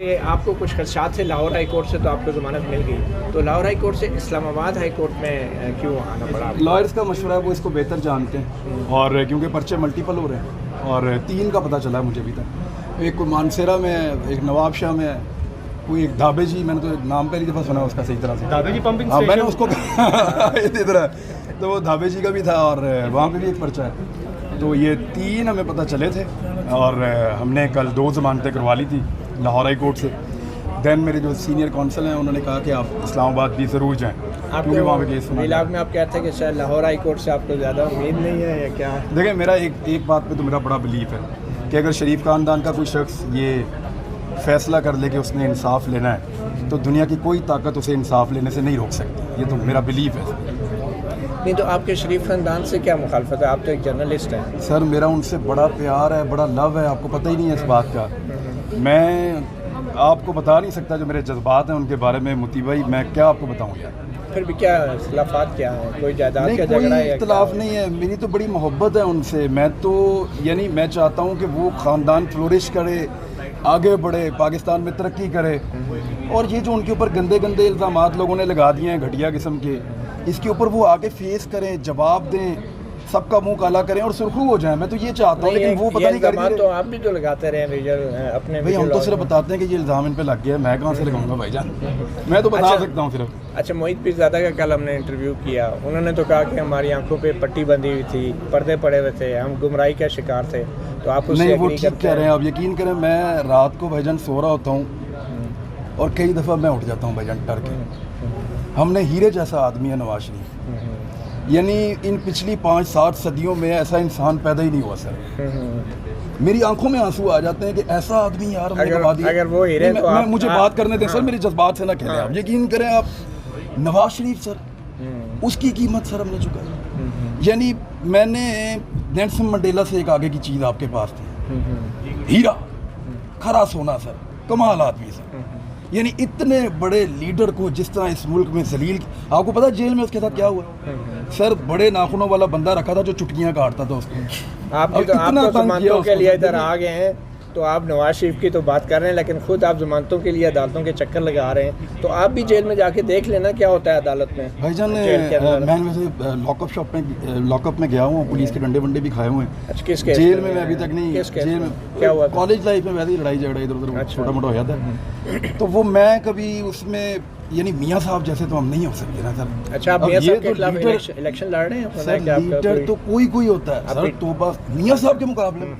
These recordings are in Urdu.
آپ کو کچھ خدشات تھے لاہور ہائی کورٹ سے تو آپ کو ضمانت مل گئی، تو لاہور ہائی کورٹ سے اسلام آباد ہائی کورٹ میں کیوں آنا پڑا؟ لائرس کا مشورہ ہے، وہ اس کو بہتر جانتے ہیں، اور کیونکہ پرچے ملٹیپل ہو رہے ہیں اور 3 کا پتہ چلا ہے مجھے ابھی تک۔ ایک کوئی مانسیرا میں ہے، ایک نواب شاہ میں ہے، کوئی ایک دھابے جی، میں نے تو نام پہلی دفعہ سنا اس کا صحیح طرح سے، دھابے جی پمپنگ میں نے اس کو اسی طرح، تو وہ دھابے جی کا بھی تھا اور وہاں پہ بھی ایک پرچہ ہے۔ تو یہ 3 ہمیں پتہ چلے تھے اور ہم نے کل 2 ضمانتیں کروا لی تھی لاہور ہائی کورٹ سے۔ دین میرے جو سینئر کونسل ہیں انہوں نے کہا کہ آپ اسلام آباد بھی ضرور جائیں، آپ کیونکہ وہاں پہ کیس سنا علاق میں آپ کہتے ہیں کہ شاید لاہور ہائی کورٹ سے آپ کو زیادہ امید نہیں ہے یا کیا؟ دیکھیں، میرا ایک بات پہ تو میرا بڑا بلیف ہے کہ اگر شریف خاندان کا کوئی شخص یہ فیصلہ کر لے کہ اس نے انصاف لینا ہے تو دنیا کی کوئی طاقت اسے انصاف لینے سے نہیں روک سکتی، یہ تو میرا بلیف ہے۔ نہیں تو آپ کے شریف خاندان سے کیا مخالفت ہے؟ آپ تو ایک جرنلسٹ ہیں۔ سر میرا ان سے بڑا پیار ہے، بڑا لو ہے، آپ کو پتہ ہی نہیں ہے اس بات کا۔ میں آپ کو بتا نہیں سکتا جو میرے جذبات ہیں ان کے بارے میں موتی بھائی، میں کیا آپ کو بتاؤں یار۔ پھر بھی کیا اختلافات کیا ہیں؟ کوئی جائیداد کا نہیں، جھگڑا ہے کوئی یا اختلاف نہیں ہے، میری تو بڑی محبت ہے ان سے۔ میں تو یعنی میں چاہتا ہوں کہ وہ خاندان فلورش کرے، آگے بڑھے، پاکستان میں ترقی کرے، اور یہ جو ان کے اوپر گندے گندے الزامات لوگوں نے لگا دیے ہیں گھٹیا قسم کے، اس کے اوپر وہ آگے فیس کریں، جواب دیں، سب کا منہ کالا کریں اور سرخرو ہو جائیں۔ میں تو یہ چاہتا ہوں، لیکن وہ پتہ نہیں کر رہے۔ تو آپ بھی تو لگاتے رہے اپنے بھائی، ہم تو صرف بتاتے ہیں کہ یہ الزام ان پہ لگ گیا ہے، میں کہاں سے لگاؤں گا بھائی جان، میں تو بتا سکتا ہوں صرف۔ اچھا، محیط پیرزادہ کا کل ہم نے انٹرویو کیا، انہوں نے تو کہا کہ ہماری آنکھوں پہ پٹی بندھی ہوئی تھی، پردے پڑے ہوئے تھے، ہم گمراہی کا شکار تھے، تو آپ اس سے نہیں، وہ ایگری ٹھیک کرتے کہہ رہے ہیں آپ، یقین کریں میں رات کو بھائی جان سو رہا ہوتا ہوں اور کئی دفعہ میں اٹھ جاتا ہوں بھائی جان ڈر کے۔ ہم نے ہیرے جیسا آدمی ہے نواز شریف، یعنی ان پچھلی 5-7 صدیوں میں ایسا انسان پیدا ہی نہیں ہوا سر۔ میری آنکھوں میں آنسو آ جاتے ہیں کہ ایسا آدمی یار ہم نے گوا دیا۔ اگر وہ ہیرے تو مجھے بات کرنے دیں سر، میرے جذبات سے نہ کھیلیں آپ۔ یقین کریں آپ، نواز شریف سر، اس کی قیمت سر ہم نے چکائی۔ یعنی میں نے نیلسن منڈیلا سے ایک آگے کی چیز آپ کے پاس تھی، ہیرا، کھرا سونا سر، کمال آدمی سر۔ یعنی اتنے بڑے لیڈر کو جس طرح اس ملک میں ذلیل، آپ کو پتا جیل میں اس کے ساتھ کیا ہوا سر؟ بڑے ناخنوں والا بندہ رکھا تھا جو چٹکیاں کاٹتا تھا اس کو۔ آپ تو ضمانتوں کے لیے ادھر آ گئے ہیں، تو آپ نواز شریف کی تو بات کر رہے ہیں لیکن خود آپ ضمانتوں کے لیے عدالتوں کے چکر لگا رہے ہیں، تو آپ بھی جیل میں جا کے دیکھ لینا کیا ہوتا ہے عدالت میں۔ بھائی جان، میں ویسے لاک اپ میں گیا ہوں، پولیس کے ڈنڈے ونڈے بھی کھائے ہوئے ہیں جیل میں ابھی تک نہیں۔ جیل میں کیا ہوا؟ کالج لائف میں ویسے ہی لڑائی جھگڑا ادھر ادھر چھوٹا موٹا ہو جاتا ہے، تو وہ میں کبھی اس میں، یعنی میاں صاحب جیسے تو ہم نہیں ہو سکتے نا سر۔ اچھا، آپ میاں صاحب کے خلاف الیکشن لڑ رہے ہیں؟ سر لیڈر تو کوئی ہوتا ہے سر، توبہ میاں صاحب کے مقابلے میں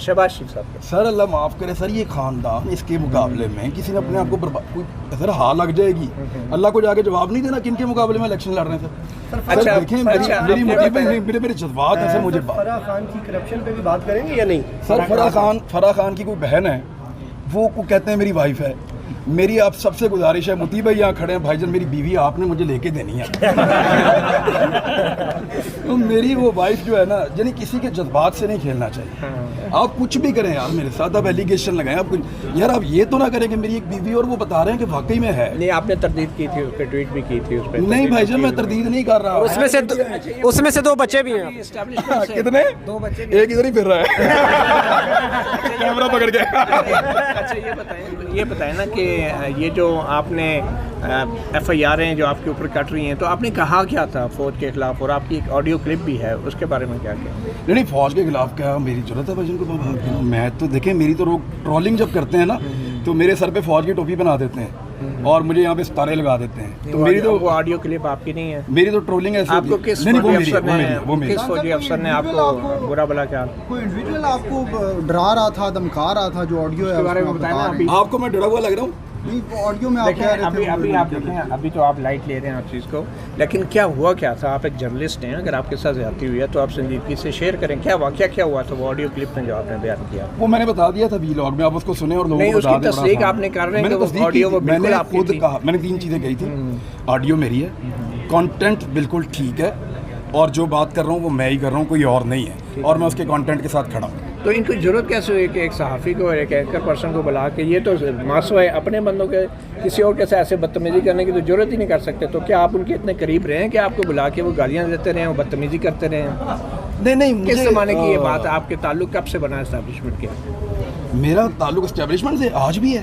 شہباز شریف صاحب سر، اللہ معاف کرے سر، یہ خاندان اس کے مقابلے میں کسی نے اپنے آپ کو برباد، سر ہار لگ جائے گی، اللہ کو جا کے جواب نہیں دینا کن کے مقابلے میں الیکشن لڑ رہے ہیں سر۔ اچھا، دیکھیں میرے جذبات ہیں سر، مجھے فرح خان کی کرپشن پہ بھی بات کریں گے یا نہیں؟ سر فرح خان کی کوئی بہن ہے، وہ کو کہتے ہیں میری وائف ہے۔ میری آپ سب سے گزارش ہے، موتی بھائی یہاں کھڑے ہیں، بھائی جان میری بیوی آپ نے مجھے لے کے دینی ہے۔ تو میری وہ وائف جو ہے نا، یعنی کسی کے جذبات سے نہیں کھیلنا چاہیے۔ آپ کچھ بھی کریں یار میرے ساتھ، آپ ایلیگیشن لگائیں، آپ یار آپ یہ تو نہ کریں کہ میری ایک بیوی اور وہ بتا رہے ہیں کہ واقعی میں ہے۔ نہیں، آپ نے تردید کی تھی، اس پہ ٹویٹ بھی کی تھی اس پہ۔ نہیں بھائی جان، میں تردید نہیں کر رہا، اس میں سے 2 بچے بھی ہیں۔ کتنے؟ 2 بچے، ایک ادھر ہی پھر رہا ہے کیمرہ پکڑ کے۔ اچھا، یہ بتائیں نا کہ یہ جو آپ نے ایف آئی آر ہیں جو آپ کے اوپر کٹ رہی ہیں، تو آپ نے کہا کیا تھا فوج کے خلاف، اور آپ کی ایک آڈیو کلپ بھی ہے، اس کے بارے میں کیا کیا؟ نہیں، فوج کے خلاف کیا میری ضرورت ہے بھائی جن کو؟ میں تو دیکھیں، میری تو ٹرولنگ جب کرتے ہیں نا تو میرے سر پہ فوج کی ٹوپی بنا دیتے ہیں اور مجھے یہاں پہ ستارے لگا دیتے ہیں، تو میری تو وہ آڈیو کلپ آپ کی نہیں ہے؟ میری تو ٹرولنگ ایسی۔ آپ کو کس فوجی افسر نے آپ کو برا بلا کیا؟ کوئی انڈیویجول آپ کو ڈرا رہا تھا، دھمکا رہا تھا، جو آڈیو ہے بارے میں بتائیں۔ آپ کو میں ڈرا ہوا لگ رہا ہوں؟ نہیں، آڈیو میں آپ کہہ رہے تھے، ابھی آپ دیکھیں، ابھی تو آپ لائٹ لے رہے ہیں ہر چیز کو، لیکن کیا ہوا کیا تھا؟ آپ ایک جرنلسٹ ہیں، اگر آپ کے ساتھ زیادتی ہوئی ہے تو آپ سنجیدگی سے شیئر کریں، کیا واقعہ کیا ہوا تھا وہ آڈیو کلپ میں جو آپ نے بیان کیا؟ وہ میں نے بتا دیا تھا ویلاگ میں، آپ اس کو سنیں اور لوگوں کو بتا دیں۔ تصدیق آپ نے کر رہے ہیں کہ وہ آڈیو وہ بالکل آپ کی تھی؟ میں نے 3 چیزیں کہی تھی، آڈیو میری ہے، کانٹینٹ بالکل ٹھیک ہے، اور جو بات کر رہا ہوں وہ میں ہی کر رہا ہوں، کوئی اور نہیں ہے، اور میں اس کے کانٹینٹ کے ساتھ کھڑا ہوں۔ تو ان کی ضرورت کیسے ہوئی کہ ایک صحافی کو اور ایک اینکر پرسن کو بلا کے، یہ تو ماسو ہے، اپنے بندوں کے کسی اور کے ساتھ ایسے بدتمیزی کرنے کی تو ضرورت ہی نہیں کر سکتے، تو کیا آپ ان کے اتنے قریب رہے ہیں کہ آپ کو بلا کے وہ گالیاں دیتے رہے ہیں، وہ بدتمیزی کرتے رہے ہیں؟ نہیں، کس زمانے کی یہ بات ہے؟ آپ کے تعلق کب سے بنا اسٹیبلشمنٹ کے؟ میرا تعلق اسٹیبلشمنٹ سے آج بھی ہے،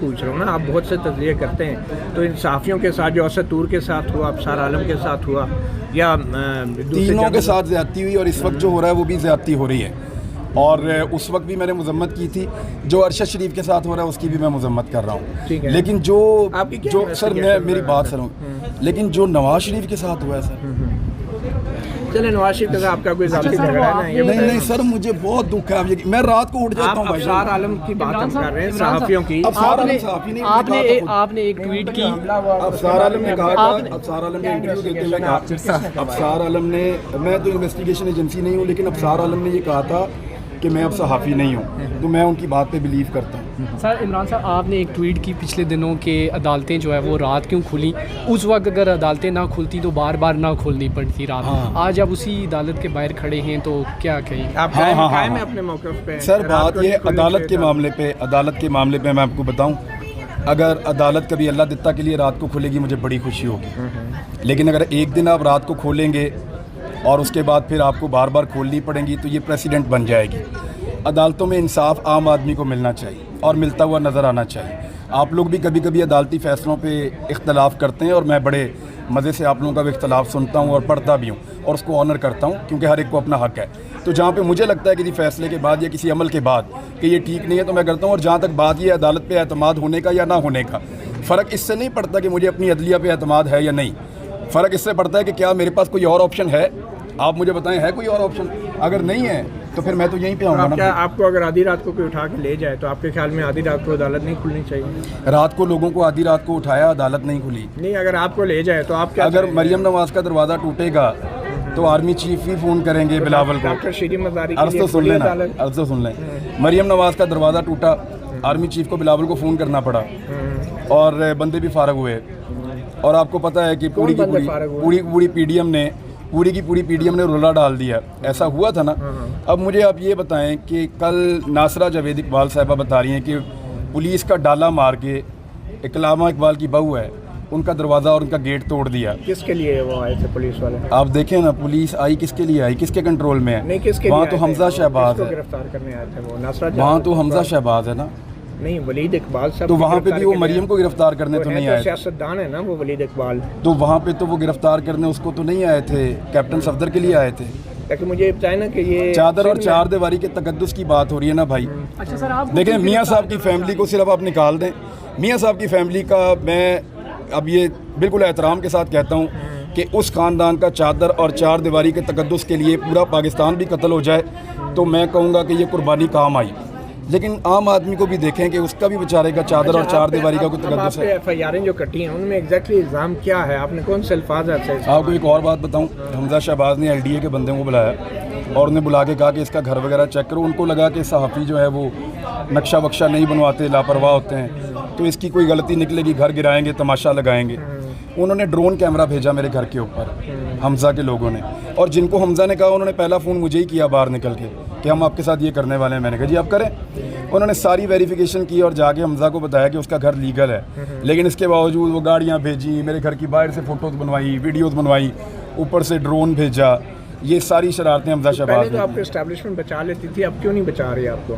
پوچھ رہا ہوں نا, آپ بہت سے تجزیے کرتے ہیں, تو ان صحافیوں کے ساتھ جو اسد طور کے ساتھ ہوا, ابصار عالم کے ساتھ ہوا, یا تینوں کے ساتھ زیادتی ہوئی, اور اس وقت جو ہو رہا ہے وہ بھی زیادتی ہو رہی ہے, اور اس وقت بھی میں نے مذمت کی تھی. جو ارشد شریف کے ساتھ ہو رہا ہے اس کی بھی میں مذمت کر رہا ہوں. لیکن جو سر میں میری بات سنوں, لیکن جو نواز شریف کے ساتھ ہوا ہے سر, چلے نواز شریف کے ساتھ آپ کا کوئی ذاتی جھگڑا ہے؟ نہیں سر, مجھے بہت دکھ ہے. میں رات کو اٹھ جاتا ہوں. آپ ابصار عالم کی بات ہم کر رہے ہیں, صحافیوں کی. آپ نے ایک ٹویٹ کی, ابصار عالم نے کہا تھا, ابصار عالم نے انٹرویو دیتے ہوئے کہا, ابصار عالم نے, میں تو انویسٹیگیشن ایجنسی نہیں ہوں, لیکن ابصار عالم نے یہ کہا تھا کہ میں اب صحافی نہیں ہوں, تو میں ان کی بات پہ بلیو کرتا ہوں. سر عمران صاحب, آپ نے ایک ٹویٹ کی پچھلے دنوں کہ عدالتیں جو ہے وہ رات کیوں کھلیں, اس وقت اگر عدالتیں نہ کھلتی تو بار بار نہ کھولنی پڑتی رات. آج اب اسی عدالت کے باہر کھڑے ہیں تو کیا کہیں آپ قائم ہیں اپنے موقف پہ؟ سر بات یہ عدالت کے معاملے پہ میں آپ کو بتاؤں, اگر عدالت کبھی اللہ دیتا کے لیے رات کو کھلے گی مجھے بڑی خوشی ہوگی, لیکن اگر ایک دن آپ رات کو کھولیں گے اور اس کے بعد پھر آپ کو بار بار کھولنی پڑیں گی تو یہ پریسیڈنٹ بن جائے گی. عدالتوں میں انصاف عام آدمی کو ملنا چاہیے اور ملتا ہوا نظر آنا چاہیے. آپ لوگ بھی کبھی کبھی عدالتی فیصلوں پہ اختلاف کرتے ہیں, اور میں بڑے مزے سے آپ لوگوں کا بھی اختلاف سنتا ہوں اور پڑھتا بھی ہوں, اور اس کو آنر کرتا ہوں, کیونکہ ہر ایک کو اپنا حق ہے. تو جہاں پہ مجھے لگتا ہے کسی فیصلے کے بعد یا کسی عمل کے بعد کہ یہ ٹھیک نہیں ہے تو میں کرتا ہوں. اور جہاں تک بات یہ عدالت پہ اعتماد ہونے کا یا نہ ہونے کا, فرق اس سے نہیں پڑتا کہ مجھے اپنی عدلیہ پہ اعتماد ہے یا نہیں, فرق اس سے پڑتا ہے کہ کیا میرے پاس کوئی اور آپشن ہے. آپ مجھے بتائیں ہے کوئی اور آپشن؟ اگر نہیں ہے تو پھر میں تو یہیں پہ آؤں گا نا. کیا آپ کو اگر آدھی رات کو کوئی اٹھا کے لے جائے تو آپ کے خیال میں آدھی رات کو عدالت نہیں کھلنی چاہیے؟ رات کو لوگوں کو آدھی رات کو اٹھایا, عدالت نہیں کھلی. نہیں, اگر آپ کو لے جائے تو آپ کیا, اگر مریم نواز کا دروازہ ٹوٹے گا تو آرمی چیف ہی فون کریں گے بلاول کو. ڈاکٹر شیری مزاری عرض تو سن لیں, مریم نواز کا دروازہ ٹوٹا, آرمی چیف کو بلاول کو فون کرنا پڑا, اور بندے بھی فارغ ہوئے. اور آپ کو پتہ ہے کہ پوری پی ڈی ایم نے رولا ڈال دیا. ایسا ہوا تھا نا. اب مجھے آپ یہ بتائیں کہ کل ناصرہ جاوید اقبال صاحبہ بتا رہی ہیں کہ پولیس کا ڈالا مار کے, علامہ اقبال کی بہو ہے, ان کا دروازہ اور ان کا گیٹ توڑ دیا. کس کے لیے وہ آئے تھے پولیس والے؟ آپ دیکھیں نا, پولیس آئی کس کے لیے آئی, کس کے کنٹرول میں ہے؟ وہاں تو حمزہ شہباز ہے, گرفتار کرنے آئے تھے وہ. وہاں تو حمزہ شہباز ہے نا. نہیں, ولید اقبال صاحب تو وہاں پہ بھی وہ مریم کو گرفتار کرنے تو نہیں آئے. سیاستدان ہے نا وہ ولید اقبال, تو وہاں پہ تو وہ گرفتار کرنے اس کو تو نہیں آئے تھے, کیپٹن صفدر کے لیے آئے تھے. لیکن مجھے یہ بتائیں نا کہ یہ چادر اور چار دیواری کے تقدس کی بات ہو رہی ہے نا بھائی. دیکھیں میاں صاحب کی فیملی کو صرف آپ نکال دیں, میاں صاحب کی فیملی کا میں اب یہ بالکل احترام کے ساتھ کہتا ہوں کہ اس خاندان کا چادر اور چار دیواری کے تقدس کے لیے پورا پاکستان بھی قتل ہو جائے تو میں کہوں گا کہ یہ قربانی کام آئی. لیکن عام آدمی کو بھی دیکھیں کہ اس کا بھی بیچارے کا چادر اور چار دیواری کا کوئی تقدس ہے. ایف آئی آریں جو کٹی ہیں ان میں ایگزیکٹلی الزام کیا ہے؟ آپ نے کون سے الفاظ ہے؟ آپ کو ایک اور بات بتاؤں, حمزہ شہباز نے LDA کے بندے کو بلایا اور انہیں بلا کے کہا کہ اس کا گھر وغیرہ چیک کرو. ان کو لگا کہ صحافی جو ہے وہ نقشہ وقشہ نہیں بنواتے, لاپرواہ ہوتے ہیں, تو اس کی کوئی غلطی نکلے گی, گھر گرائیں گے, تماشا لگائیں گے. انہوں نے ڈرون کیمرہ بھیجا میرے گھر کے اوپر, حمزہ کے لوگوں نے, اور جن کو حمزہ نے کہا انہوں نے پہلا فون مجھے ہی کیا باہر نکل کے کہ ہم آپ کے ساتھ یہ کرنے والے ہیں. میں نے کہا جی آپ کریں. انہوں نے ساری ویریفیکیشن کی اور جا کے حمزہ کو بتایا کہ اس کا گھر لیگل ہے, لیکن اس کے باوجود وہ گاڑیاں بھیجی, میرے گھر کی باہر سے فوٹوز بنوائی, ویڈیوز بنوائی, اوپر سے ڈرون بھیجا. یہ ساری شرارتیں حمزہ شہباز نے. آپ کو اسٹیبلشمنٹ بچا لیتی تھی, اب کیوں نہیں بچا رہی آپ کو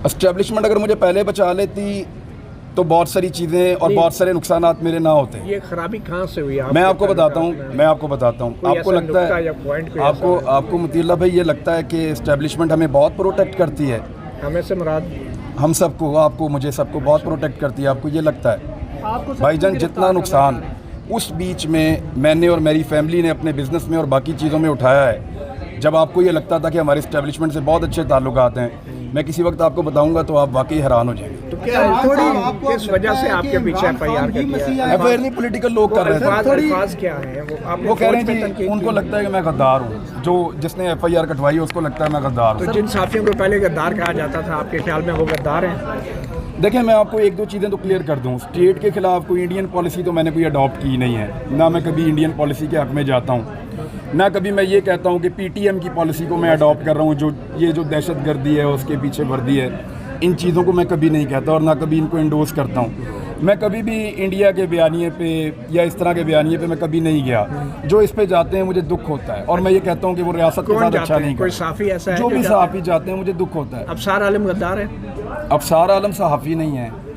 اسٹیبلشمنٹ؟ اگر مجھے پہلے بچا لیتی تو بہت ساری چیزیں اور بہت سارے نقصانات میرے نہ ہوتے. یہ خرابی کہاں سے ہوئی؟ میں آپ کو بتاتا ہوں. آپ کو لگتا ہے, آپ کو مطیع اللہ بھائی یہ لگتا ہے کہ اسٹیبلشمنٹ ہمیں بہت پروٹیکٹ کرتی ہے؟ ہمیں سے مراد ہم سب کو, آپ کو, مجھے, سب کو بہت پروٹیکٹ کرتی ہے. آپ کو یہ لگتا ہے بھائی جان جتنا نقصان اس بیچ میں نے اور میری فیملی نے اپنے بزنس میں اور باقی چیزوں میں اٹھایا ہے, جب آپ کو یہ لگتا تھا کہ ہمارے اسٹیبلشمنٹ سے بہت اچھے تعلقات ہیں, میں کسی وقت آپ کو بتاؤں گا تو آپ واقعی حیران ہو جائیں گے. تو کیا کس وجہ سے آپ کے پیچھے ایف آئی آر کر دیا؟ ایف آئی آر نہیں, پولیٹیکل لوگ کر رہے تھے. الفاظ کیا ہیں وہ کہہ رہے ہیں کہ ان کو لگتا ہے کہ میں غدار ہوں, جس نے ایف آئی آر کٹوائی ہے اس کو لگتا ہے میں غدار ہوں. تو جن صحافیوں کو پہلے غدار کہا جاتا تھا آپ کے خیال میں وہ غدار ہیں؟ دیکھیں میں آپ کو ایک دو چیزیں تو کلیئر کر دوں. اسٹیٹ کے خلاف کوئی انڈین پالیسی تو میں نے کوئی اڈاپٹ کی نہیں ہے, نہ میں کبھی انڈین پالیسی کے حق میں جاتا ہوں, نہ کبھی میں یہ کہتا ہوں کہ پی ٹی ایم کی پالیسی کو میں اڈاپٹ کر رہا ہوں, جو دہشت گردی ہے اس کے پیچھے وردی ہے. ان چیزوں کو میں کبھی نہیں کہتا اور نہ کبھی ان کو انڈورس کرتا ہوں. میں کبھی بھی انڈیا کے بیانیے پہ یا اس طرح کے بیانیے پہ میں کبھی نہیں گیا. جو اس پہ جاتے ہیں مجھے دکھ ہوتا ہے, اور میں یہ کہتا ہوں کہ وہ ریاست کے ساتھ اچھا نہیں کرتا. جو بھی صحافی جاتے ہیں مجھے دکھ ہوتا ہے. ابصار عالم غدار ہے؟ ابصار عالم صحافی نہیں ہے,